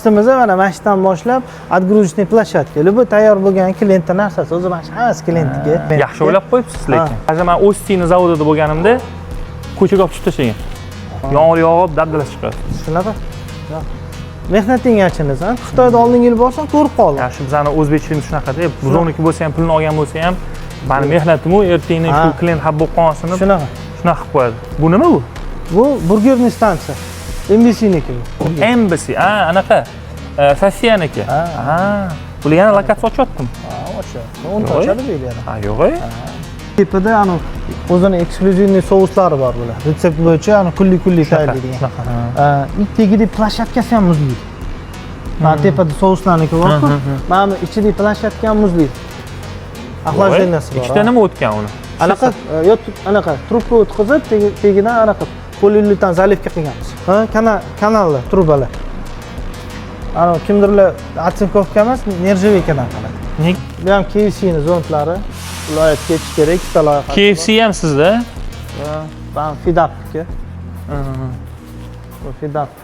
servisimiz mana shundan boshlab отгрузочный площадка. Любой tayyor bo'lgan klient narsasi, o'zi mana hammasi klientga. Yaxshi o'ylab qo'yibsiz lekin. Hozir men Ostin zavodida bo'lganimda ko'chaga olib chiqib tashlagan. Yomg'ir yog'ib, dabdala chiqadi. Shunaqa? Mehnating achinsan. Xitoyda oldingi yil borsang ko'rib qoldim. Yaxshi, bizning o'zbekchiligimiz shunaqada, bizniki bo'lsa ham, pulni olgan bo'lsa ham, meni mehnatim-u, ertaga shu klient hab bo'lib qolsin deb shunaqa qilib qo'yadi. Bu nima bu? Bu burgerniy stansiya. MBCniki bu. MBC, anaqa. Sasiyaniki. Bular yana lokatsiya ochyaptimi? O'sha. O'nta ochadi deydi yana. Yo'q-ey. Tepada o'zini eksklyuzivniy souslari bor bular. Retsept bo'yicha kulli tayyorlaydigan. Tagidagi plashatkasi ham muzli. Mana tepada souslarniki bor-ku. Mana ichidagi plashatka ham muzli. Охлажденияsi bor. Ikkita nima o'tgan uni? Anaqa trubka o'tkazib, tagidan anaqa poliuretan zaливка qilganmiz. Kanallar, trubalar. Kimdirlar atsinkovka emas, nержавейкаdan qiladi. Bu ham KFC'ning zontlari. Viloyatga ketish kerak, ikkita loyiha. KFC ham sizda? Ha, Fidapniki. Bu Fidap.